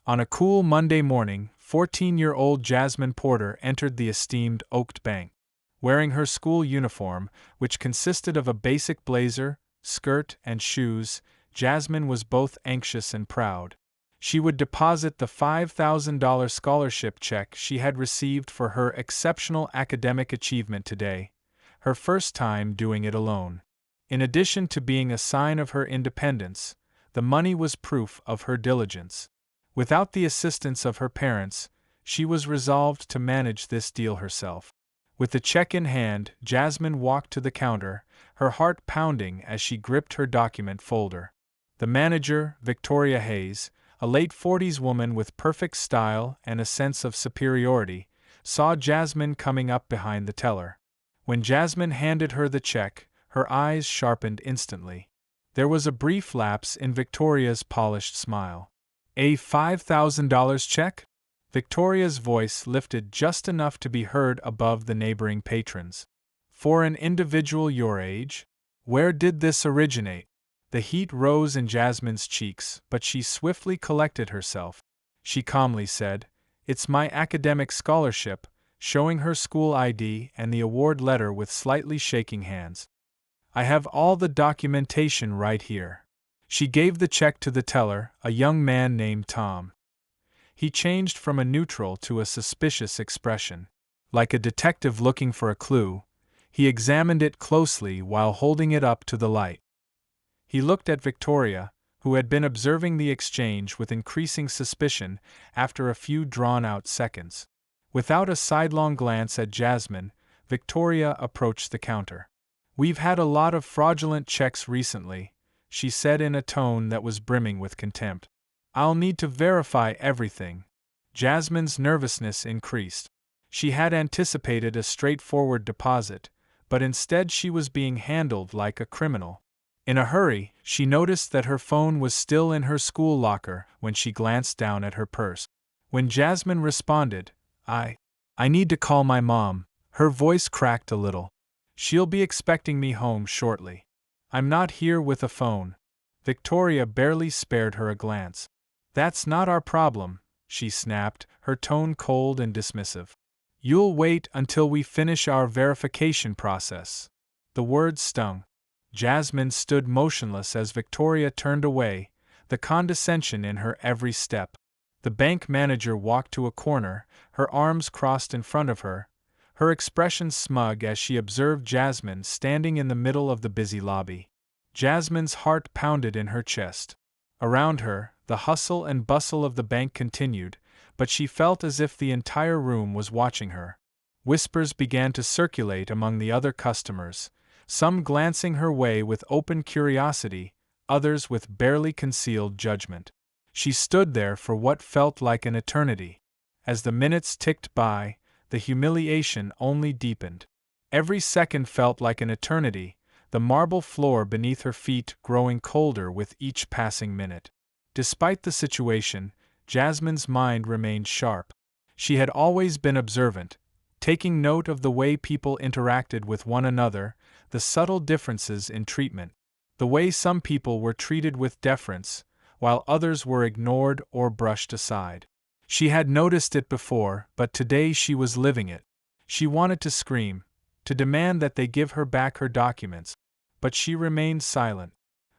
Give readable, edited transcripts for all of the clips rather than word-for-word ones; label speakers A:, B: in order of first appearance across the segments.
A: On a cool Monday morning, 14-year-old Jasmine Porter entered the esteemed Oaked Bank. Wearing her school uniform, which consisted of a basic blazer, skirt, and shoes, Jasmine was both anxious and proud. She would deposit the $5,000 scholarship check she had received for her exceptional academic achievement today, her first time doing it alone. In addition to being a sign of her independence, the money was proof of her diligence. Without the assistance of her parents, she was resolved to manage this deal herself. With the check in hand, Jasmine walked to the counter, her heart pounding as she gripped her document folder. The manager, Victoria Hayes, a late 40s woman with perfect style and a sense of superiority, saw Jasmine coming up behind the teller. When Jasmine handed her the check, her eyes sharpened instantly. There was a brief lapse in Victoria's polished smile. "A $5,000 check?" Victoria's voice lifted just enough to be heard above the neighboring patrons. "For an individual your age? Where did this originate?" The heat rose in Jasmine's cheeks, but she swiftly collected herself. She calmly said, "It's my academic scholarship," showing her school ID and the award letter with slightly shaking hands. "I have all the documentation right here." She gave the check to the teller, a young man named Tom. He changed from a neutral to a suspicious expression. Like a detective looking for a clue, he examined it closely while holding it up to the light. He looked at Victoria, who had been observing the exchange with increasing suspicion after a few drawn-out seconds. Without a sidelong glance at Jasmine, Victoria approached the counter. "We've had a lot of fraudulent checks recently," she said in a tone that was brimming with contempt. "I'll need to verify everything." Jasmine's nervousness increased. She had anticipated a straightforward deposit, but instead she was being handled like a criminal. In a hurry, she noticed that her phone was still in her school locker when she glanced down at her purse. When Jasmine responded, I need to call my mom," her voice cracked a little. "She'll be expecting me home shortly. I'm not here with a phone." Victoria barely spared her a glance. "That's not our problem," she snapped, her tone cold and dismissive. "You'll wait until we finish our verification process." The words stung. Jasmine stood motionless as Victoria turned away, the condescension in her every step. The bank manager walked to a corner, her arms crossed in front of her, her expression smug as she observed Jasmine standing in the middle of the busy lobby. Jasmine's heart pounded in her chest. Around her, the hustle and bustle of the bank continued, but she felt as if the entire room was watching her. Whispers began to circulate among the other customers, some glancing her way with open curiosity, others with barely concealed judgment. She stood there for what felt like an eternity. As the minutes ticked by, the humiliation only deepened. Every second felt like an eternity, the marble floor beneath her feet growing colder with each passing minute. Despite the situation, Jasmine's mind remained sharp. She had always been observant, taking note of the way people interacted with one another, the subtle differences in treatment, the way some people were treated with deference, while others were ignored or brushed aside. She had noticed it before, but today she was living it. She wanted to scream, to demand that they give her back her documents, but she remained silent.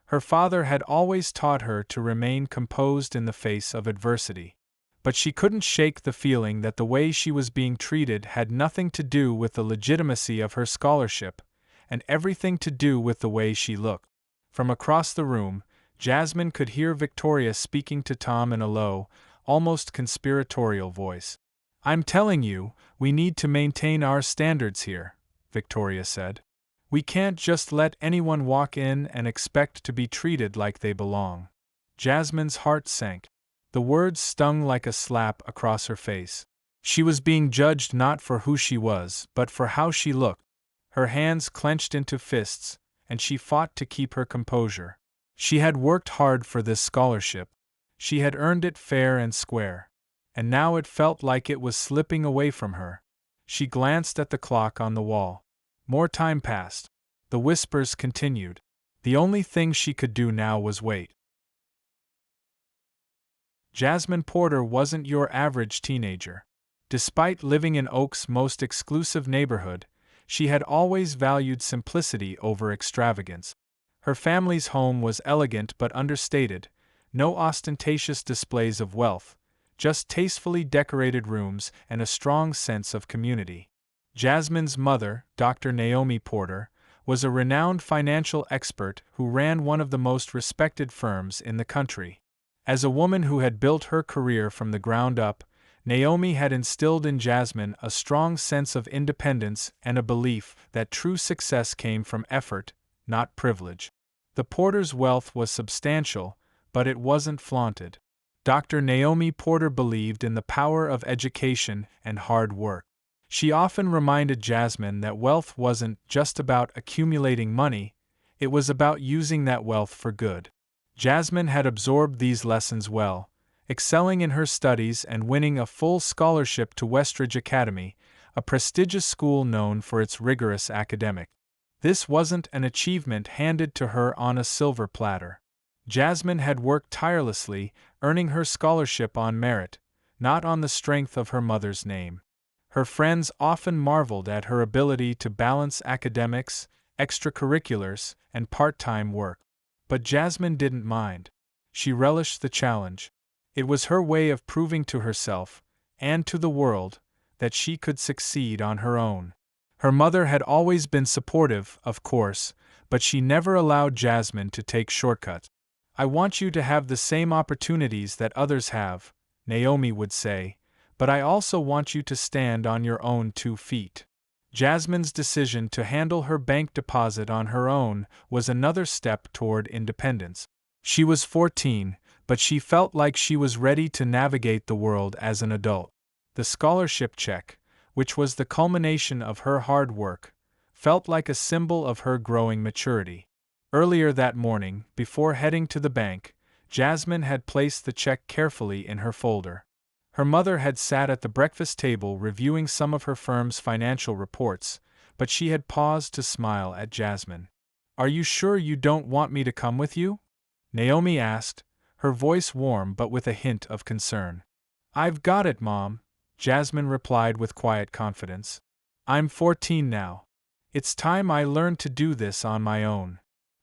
A: Her father had always taught her to remain composed in the face of adversity. But she couldn't shake the feeling that the way she was being treated had nothing to do with the legitimacy of her scholarship, and everything to do with the way she looked. From across the room, Jasmine could hear Victoria speaking to Tom in a low, almost conspiratorial voice. "I'm telling you, we need to maintain our standards here," Victoria said. "We can't just let anyone walk in and expect to be treated like they belong." Jasmine's heart sank. The words stung like a slap across her face. She was being judged not for who she was, but for how she looked. Her hands clenched into fists, and she fought to keep her composure. She had worked hard for this scholarship. She had earned it fair and square. And now it felt like it was slipping away from her. She glanced at the clock on the wall. More time passed. The whispers continued. The only thing she could do now was wait. Jasmine Porter wasn't your average teenager. Despite living in Oak's most exclusive neighborhood, she had always valued simplicity over extravagance. Her family's home was elegant but understated, no ostentatious displays of wealth, just tastefully decorated rooms and a strong sense of community. Jasmine's mother, Dr. Naomi Porter, was a renowned financial expert who ran one of the most respected firms in the country. As a woman who had built her career from the ground up, Naomi had instilled in Jasmine a strong sense of independence and a belief that true success came from effort, not privilege. The Porters' wealth was substantial, but it wasn't flaunted. Dr. Naomi Porter believed in the power of education and hard work. She often reminded Jasmine that wealth wasn't just about accumulating money, it was about using that wealth for good. Jasmine had absorbed these lessons well, excelling in her studies and winning a full scholarship to Westridge Academy, a prestigious school known for its rigorous academics. This wasn't an achievement handed to her on a silver platter. Jasmine had worked tirelessly, earning her scholarship on merit, not on the strength of her mother's name. Her friends often marveled at her ability to balance academics, extracurriculars, and part-time work. But Jasmine didn't mind. She relished the challenge. It was her way of proving to herself, and to the world, that she could succeed on her own. Her mother had always been supportive, of course, but she never allowed Jasmine to take shortcuts. "I want you to have the same opportunities that others have," Naomi would say, "but I also want you to stand on your own 2 feet." Jasmine's decision to handle her bank deposit on her own was another step toward independence. She was 14, but she felt like she was ready to navigate the world as an adult. The scholarship check, which was the culmination of her hard work, felt like a symbol of her growing maturity. Earlier that morning, before heading to the bank, Jasmine had placed the check carefully in her folder. Her mother had sat at the breakfast table reviewing some of her firm's financial reports, but she had paused to smile at Jasmine. "Are you sure you don't want me to come with you?" Naomi asked, her voice warm but with a hint of concern. "I've got it, Mom," Jasmine replied with quiet confidence. "I'm 14 now. It's time I learned to do this on my own."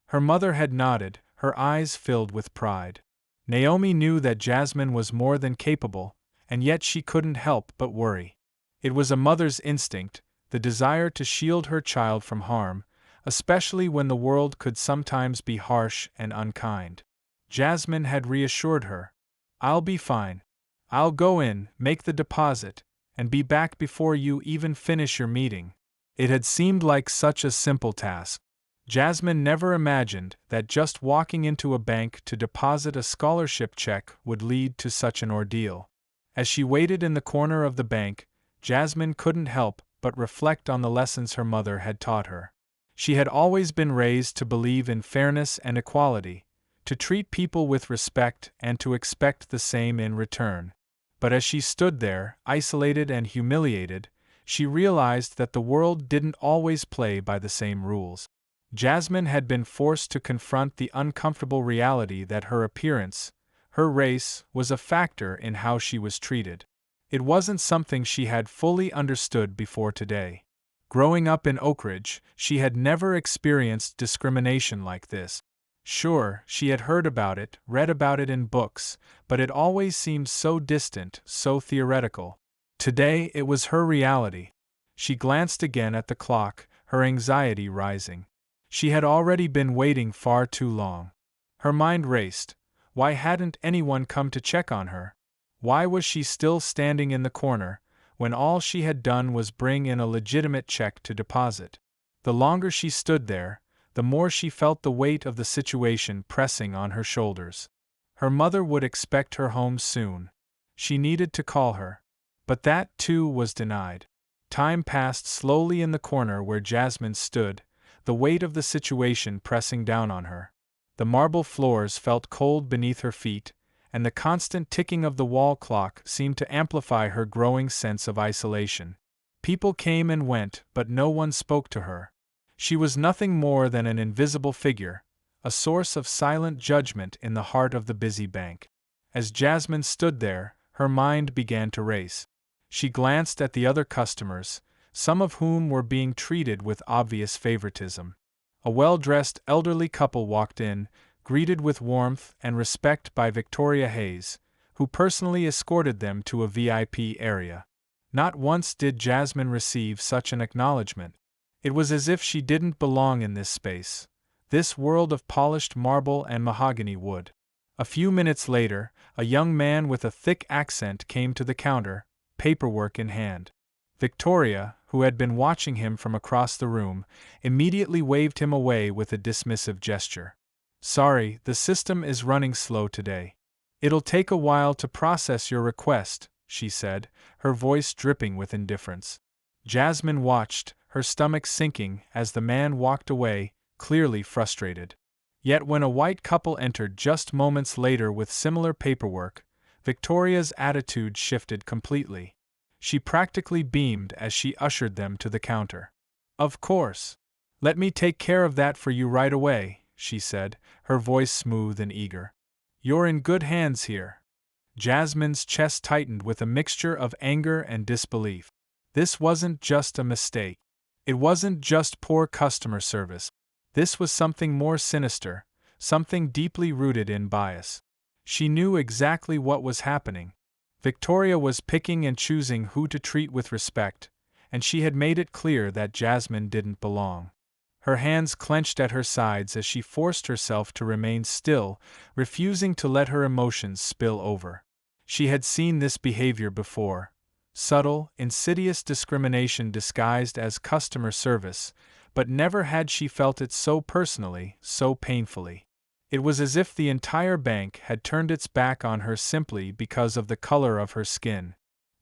A: Her mother had nodded, her eyes filled with pride. Naomi knew that Jasmine was more than capable, and yet she couldn't help but worry. It was a mother's instinct, the desire to shield her child from harm, especially when the world could sometimes be harsh and unkind. Jasmine had reassured her. "I'll be fine. I'll go in, make the deposit, and be back before you even finish your meeting." It had seemed like such a simple task. Jasmine never imagined that just walking into a bank to deposit a scholarship check would lead to such an ordeal. As she waited in the corner of the bank, Jasmine couldn't help but reflect on the lessons her mother had taught her. She had always been raised to believe in fairness and equality, to treat people with respect and to expect the same in return. But as she stood there, isolated and humiliated, she realized that the world didn't always play by the same rules. Jasmine had been forced to confront the uncomfortable reality that her appearance, her race, was a factor in how she was treated. It wasn't something she had fully understood before today. Growing up in Oak Ridge, she had never experienced discrimination like this. Sure, she had heard about it, read about it in books, but it always seemed so distant, so theoretical. Today it was her reality. She glanced again at the clock, her anxiety rising. She had already been waiting far too long. Her mind raced. Why hadn't anyone come to check on her? Why was she still standing in the corner, when all she had done was bring in a legitimate check to deposit? The longer she stood there, the more she felt the weight of the situation pressing on her shoulders. Her mother would expect her home soon. She needed to call her. But that, too, was denied. Time passed slowly in the corner where Jasmine stood, the weight of the situation pressing down on her. The marble floors felt cold beneath her feet, and the constant ticking of the wall clock seemed to amplify her growing sense of isolation. People came and went, but no one spoke to her. She was nothing more than an invisible figure, a source of silent judgment in the heart of the busy bank. As Jasmine stood there, her mind began to race. She glanced at the other customers, some of whom were being treated with obvious favoritism. A well-dressed elderly couple walked in, greeted with warmth and respect by Victoria Hayes, who personally escorted them to a VIP area. Not once did Jasmine receive such an acknowledgement. It was as if she didn't belong in this space, this world of polished marble and mahogany wood. A few minutes later, a young man with a thick accent came to the counter, paperwork in hand. Victoria, who had been watching him from across the room, immediately waved him away with a dismissive gesture. "Sorry, the system is running slow today. It'll take a while to process your request," she said, her voice dripping with indifference. Jasmine watched, her stomach sinking, as the man walked away, clearly frustrated. Yet when a white couple entered just moments later with similar paperwork, Victoria's attitude shifted completely. She practically beamed as she ushered them to the counter. "Of course. Let me take care of that for you right away," she said, her voice smooth and eager. "You're in good hands here." Jasmine's chest tightened with a mixture of anger and disbelief. This wasn't just a mistake. It wasn't just poor customer service. This was something more sinister, something deeply rooted in bias. She knew exactly what was happening. Victoria was picking and choosing who to treat with respect, and she had made it clear that Jasmine didn't belong. Her hands clenched at her sides as she forced herself to remain still, refusing to let her emotions spill over. She had seen this behavior before. Subtle, insidious discrimination disguised as customer service, but never had she felt it so personally, so painfully. It was as if the entire bank had turned its back on her simply because of the color of her skin.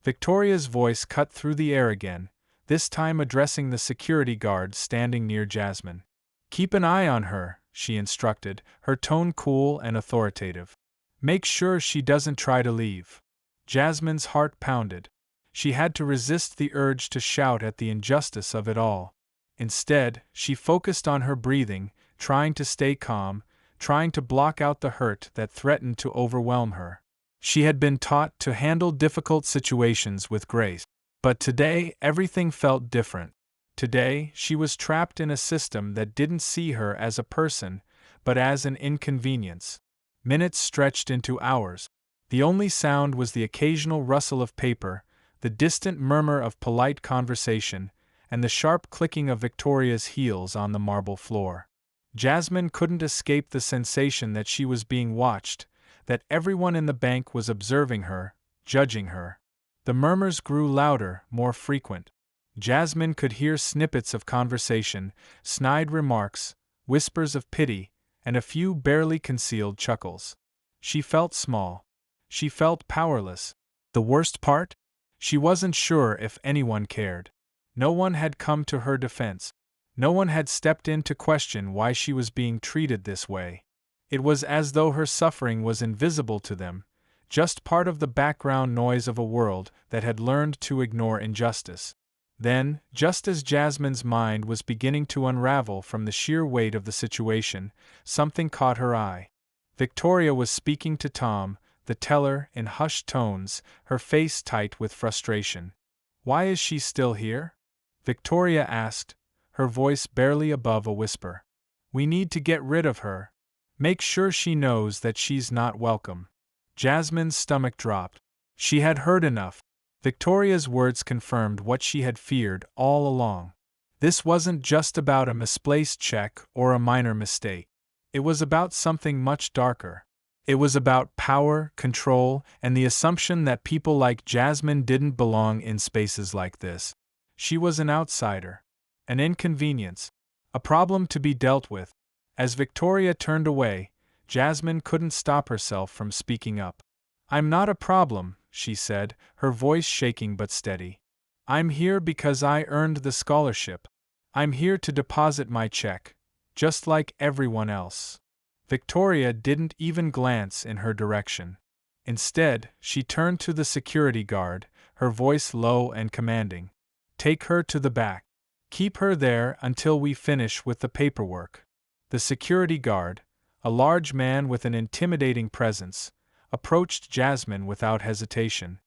A: Victoria's voice cut through the air again, this time addressing the security guard standing near Jasmine. "Keep an eye on her," she instructed, her tone cool and authoritative. "Make sure she doesn't try to leave." Jasmine's heart pounded. She had to resist the urge to shout at the injustice of it all. Instead, she focused on her breathing, trying to stay calm, trying to block out the hurt that threatened to overwhelm her. She had been taught to handle difficult situations with grace. But today, everything felt different. Today, she was trapped in a system that didn't see her as a person, but as an inconvenience. Minutes stretched into hours. The only sound was the occasional rustle of paper, the distant murmur of polite conversation, and the sharp clicking of Victoria's heels on the marble floor. Jasmine couldn't escape the sensation that she was being watched, that everyone in the bank was observing her, judging her. The murmurs grew louder, more frequent. Jasmine could hear snippets of conversation, snide remarks, whispers of pity, and a few barely concealed chuckles. She felt small. She felt powerless. The worst part? She wasn't sure if anyone cared. No one had come to her defense. No one had stepped in to question why she was being treated this way. It was as though her suffering was invisible to them, just part of the background noise of a world that had learned to ignore injustice. Then, just as Jasmine's mind was beginning to unravel from the sheer weight of the situation, something caught her eye. Victoria was speaking to Tom, the teller, in hushed tones, her face tight with frustration. "Why is she still here?" Victoria asked, her voice barely above a whisper. "We need to get rid of her. Make sure she knows that she's not welcome." Jasmine's stomach dropped. She had heard enough. Victoria's words confirmed what she had feared all along. This wasn't just about a misplaced check or a minor mistake. It was about something much darker. It was about power, control, and the assumption that people like Jasmine didn't belong in spaces like this. She was an outsider, an inconvenience, a problem to be dealt with. As Victoria turned away, Jasmine couldn't stop herself from speaking up. "I'm not a problem," she said, her voice shaking but steady. "I'm here because I earned the scholarship. I'm here to deposit my check, just like everyone else." Victoria didn't even glance in her direction. Instead, she turned to the security guard, her voice low and commanding. "Take her to the back. Keep her there until we finish with the paperwork." The security guard, a large man with an intimidating presence, approached Jasmine without hesitation.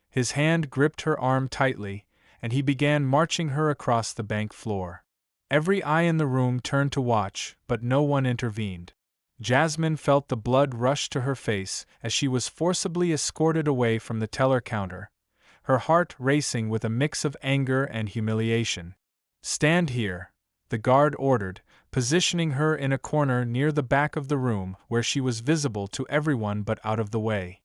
A: His hand gripped her arm tightly, and he began marching her across the bank floor. Every eye in the room turned to watch, but no one intervened. Jasmine felt the blood rush to her face as she was forcibly escorted away from the teller counter, her heart racing with a mix of anger and humiliation. "Stand here," the guard ordered, positioning her in a corner near the back of the room where she was visible to everyone but out of the way.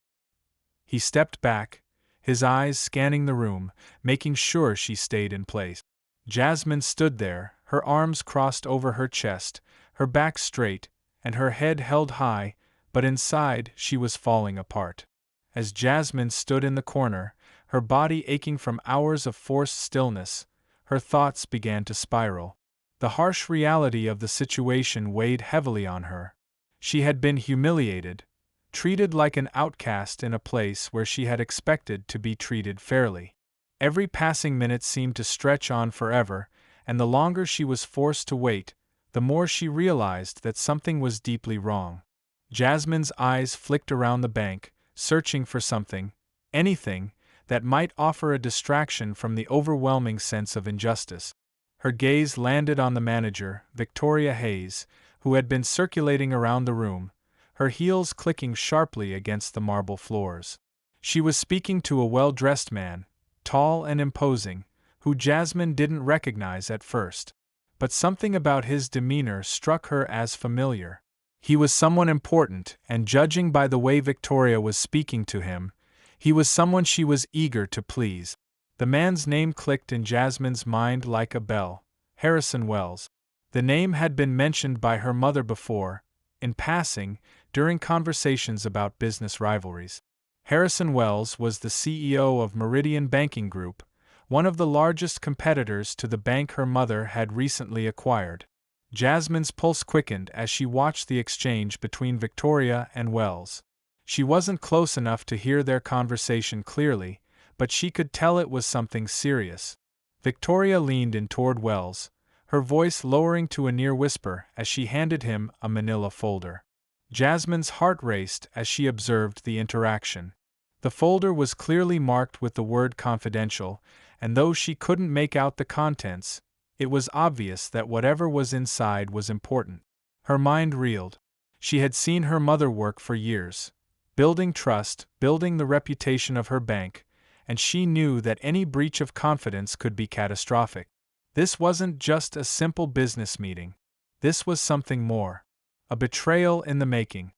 A: He stepped back, his eyes scanning the room, making sure she stayed in place. Jasmine stood there, her arms crossed over her chest, her back straight, and her head held high, but inside she was falling apart. As Jasmine stood in the corner, her body aching from hours of forced stillness, her thoughts began to spiral. The harsh reality of the situation weighed heavily on her. She had been humiliated, treated like an outcast in a place where she had expected to be treated fairly. Every passing minute seemed to stretch on forever, and the longer she was forced to wait, the more she realized that something was deeply wrong. Jasmine's eyes flicked around the bank, searching for something, anything, that might offer a distraction from the overwhelming sense of injustice. Her gaze landed on the manager, Victoria Hayes, who had been circulating around the room, her heels clicking sharply against the marble floors. She was speaking to a well-dressed man, tall and imposing, who Jasmine didn't recognize at first. But something about his demeanor struck her as familiar. He was someone important, and judging by the way Victoria was speaking to him, he was someone she was eager to please. The man's name clicked in Jasmine's mind like a bell: Harrison Wells. The name had been mentioned by her mother before, in passing, during conversations about business rivalries. Harrison Wells was the CEO of Meridian Banking Group, one of the largest competitors to the bank her mother had recently acquired. Jasmine's pulse quickened as she watched the exchange between Victoria and Wells. She wasn't close enough to hear their conversation clearly, but she could tell it was something serious. Victoria leaned in toward Wells, her voice lowering to a near whisper as she handed him a manila folder. Jasmine's heart raced as she observed the interaction. The folder was clearly marked with the word confidential, and though she couldn't make out the contents, it was obvious that whatever was inside was important. Her mind reeled. She had seen her mother work for years, building trust, building the reputation of her bank, and she knew that any breach of confidence could be catastrophic. This wasn't just a simple business meeting. This was something more. A betrayal in the making.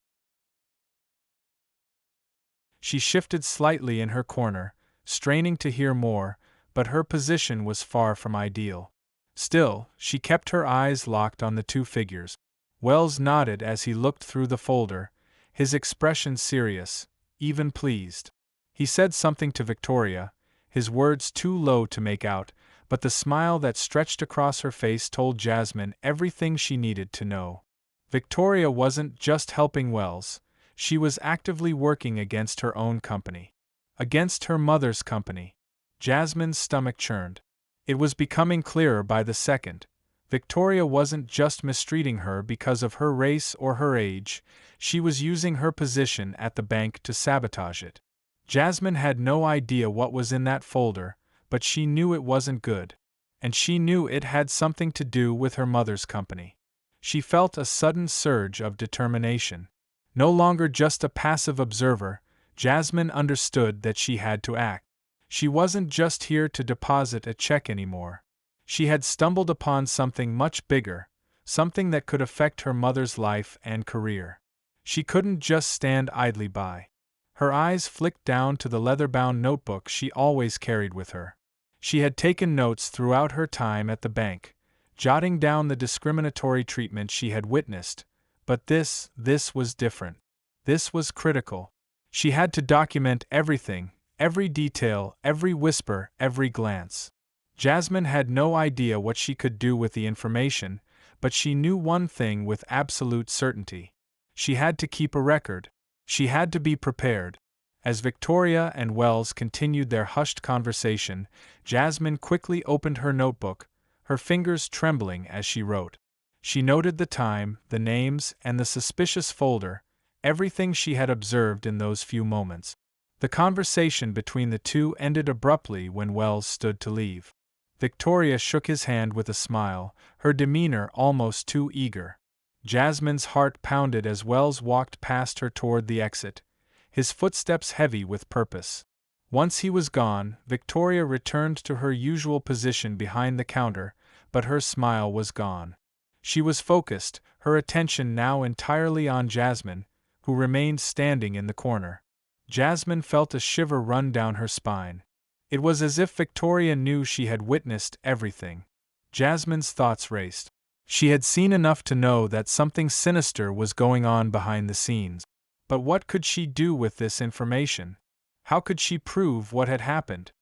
A: She shifted slightly in her corner, straining to hear more, but her position was far from ideal. Still, she kept her eyes locked on the two figures. Wells nodded as he looked through the folder, his expression serious, even pleased. He said something to Victoria, his words too low to make out, but the smile that stretched across her face told Jasmine everything she needed to know. Victoria wasn't just helping Wells, she was actively working against her own company. Against her mother's company. Jasmine's stomach churned. It was becoming clearer by the second. Victoria wasn't just mistreating her because of her race or her age, she was using her position at the bank to sabotage it. Jasmine had no idea what was in that folder, but she knew it wasn't good. And she knew it had something to do with her mother's company. She felt a sudden surge of determination. No longer just a passive observer, Jasmine understood that she had to act. She wasn't just here to deposit a check anymore. She had stumbled upon something much bigger, something that could affect her mother's life and career. She couldn't just stand idly by. Her eyes flicked down to the leather-bound notebook she always carried with her. She had taken notes throughout her time at the bank, jotting down the discriminatory treatment she had witnessed, but this was different. This was critical. She had to document everything, every detail, every whisper, every glance. Jasmine had no idea what she could do with the information, but she knew one thing with absolute certainty. She had to keep a record. She had to be prepared. As Victoria and Wells continued their hushed conversation, Jasmine quickly opened her notebook, her fingers trembling as she wrote. She noted the time, the names, and the suspicious folder, everything she had observed in those few moments. The conversation between the two ended abruptly when Wells stood to leave. Victoria shook his hand with a smile, her demeanor almost too eager. Jasmine's heart pounded as Wells walked past her toward the exit, his footsteps heavy with purpose. Once he was gone, Victoria returned to her usual position behind the counter, but her smile was gone. She was focused, her attention now entirely on Jasmine, who remained standing in the corner. Jasmine felt a shiver run down her spine. It was as if Victoria knew she had witnessed everything. Jasmine's thoughts raced. She had seen enough to know that something sinister was going on behind the scenes. But what could she do with this information? How could she prove what had happened?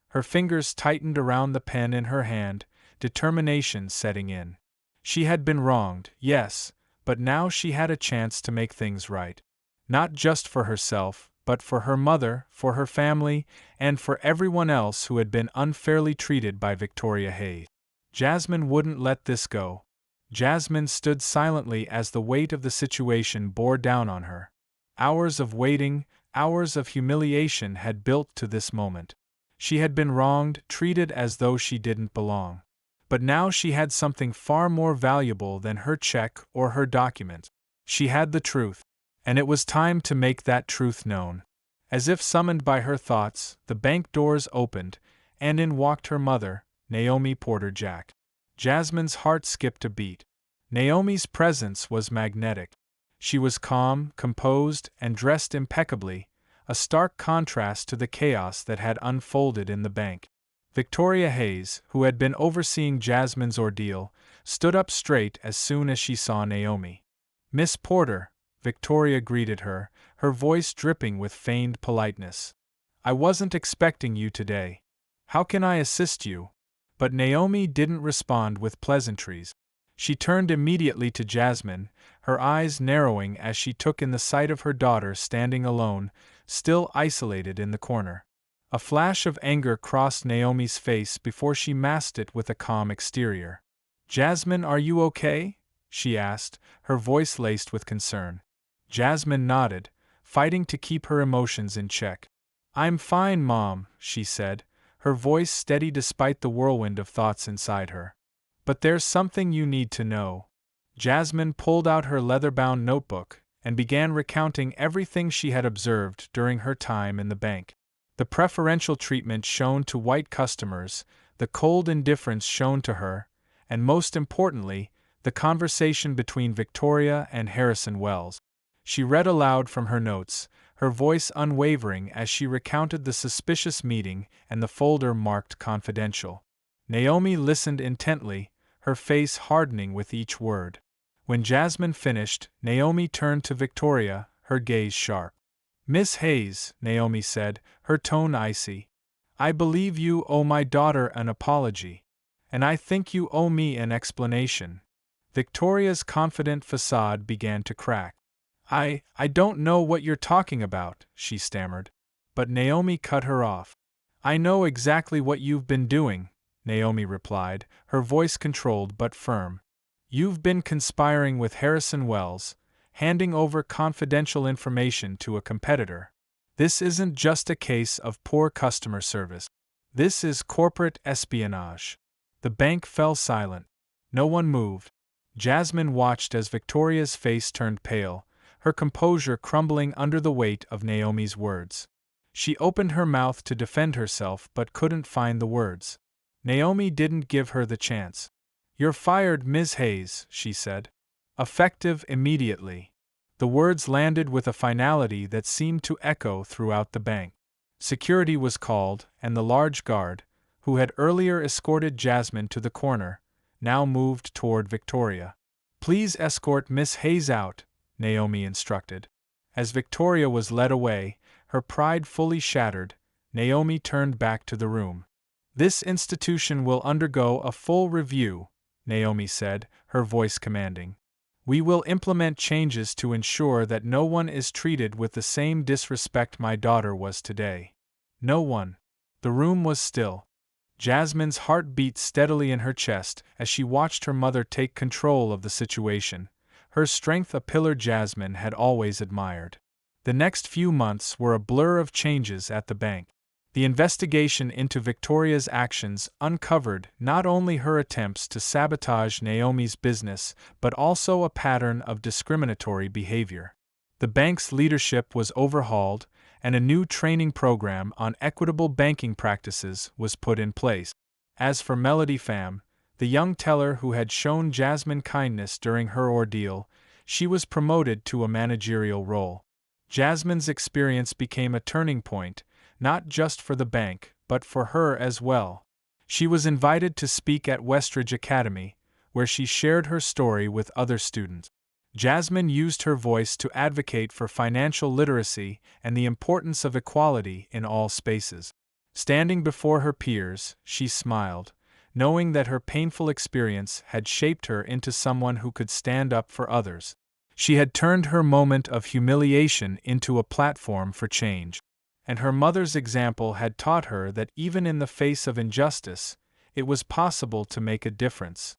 A: Her fingers tightened around the pen in her hand, determination setting in. She had been wronged, yes, but now she had a chance to make things right. Not just for herself, but for her mother, for her family, and for everyone else who had been unfairly treated by Victoria Hayes. Jasmine wouldn't let this go. Jasmine stood silently as the weight of the situation bore down on her. Hours of waiting, hours of humiliation had built to this moment. She had been wronged, treated as though she didn't belong. But now she had something far more valuable than her check or her document. She had the truth, and it was time to make that truth known. As if summoned by her thoughts, the bank doors opened, and in walked her mother, Naomi Porter Jack. Jasmine's heart skipped a beat. Naomi's presence was magnetic. She was calm, composed, and dressed impeccably, a stark contrast to the chaos that had unfolded in the bank. Victoria Hayes, who had been overseeing Jasmine's ordeal, stood up straight as soon as she saw Naomi. "Miss Porter," Victoria greeted her, her voice dripping with feigned politeness. "I wasn't expecting you today. How can I assist you?" But Naomi didn't respond with pleasantries. She turned immediately to Jasmine, her eyes narrowing as she took in the sight of her daughter standing alone, still isolated in the corner. A flash of anger crossed Naomi's face before she masked it with a calm exterior. "Jasmine, are you okay?" she asked, her voice laced with concern. Jasmine nodded, fighting to keep her emotions in check. "I'm fine, Mom," she said, her voice steady despite the whirlwind of thoughts inside her. "But there's something you need to know." Jasmine pulled out her leather-bound notebook and began recounting everything she had observed during her time in the bank. The preferential treatment shown to white customers, the cold indifference shown to her, and most importantly, the conversation between Victoria and Harrison Wells. She read aloud from her notes, her voice unwavering as she recounted the suspicious meeting and the folder marked confidential. Naomi listened intently, her face hardening with each word. When Jasmine finished, Naomi turned to Victoria, her gaze sharp. "Miss Hayes," Naomi said, her tone icy, "I believe you owe my daughter an apology. And I think you owe me an explanation." Victoria's confident facade began to crack. I don't know what you're talking about," she stammered. But Naomi cut her off. "I know exactly what you've been doing," Naomi replied, her voice controlled but firm. "You've been conspiring with Harrison Wells, handing over confidential information to a competitor. This isn't just a case of poor customer service. This is corporate espionage." The bank fell silent. No one moved. Jasmine watched as Victoria's face turned pale, her composure crumbling under the weight of Naomi's words. She opened her mouth to defend herself but couldn't find the words. Naomi didn't give her the chance. "You're fired, Ms. Hayes," she said. "Effective immediately." The words landed with a finality that seemed to echo throughout the bank. Security was called, and the large guard, who had earlier escorted Jasmine to the corner, now moved toward Victoria. "Please escort Miss Hayes out," Naomi instructed. As Victoria was led away, her pride fully shattered, Naomi turned back to the room. "This institution will undergo a full review," Naomi said, her voice commanding. "We will implement changes to ensure that no one is treated with the same disrespect my daughter was today." No one. The room was still. Jasmine's heart beat steadily in her chest as she watched her mother take control of the situation, her strength a pillar Jasmine had always admired. The next few months were a blur of changes at the bank. The investigation into Victoria's actions uncovered not only her attempts to sabotage Naomi's business, but also a pattern of discriminatory behavior. The bank's leadership was overhauled, and a new training program on equitable banking practices was put in place. As for Melody Pham, the young teller who had shown Jasmine kindness during her ordeal, she was promoted to a managerial role. Jasmine's experience became a turning point, not just for the bank, but for her as well. She was invited to speak at Westridge Academy, where she shared her story with other students. Jasmine used her voice to advocate for financial literacy and the importance of equality in all spaces. Standing before her peers, she smiled, knowing that her painful experience had shaped her into someone who could stand up for others. She had turned her moment of humiliation into a platform for change. And her mother's example had taught her that even in the face of injustice, it was possible to make a difference.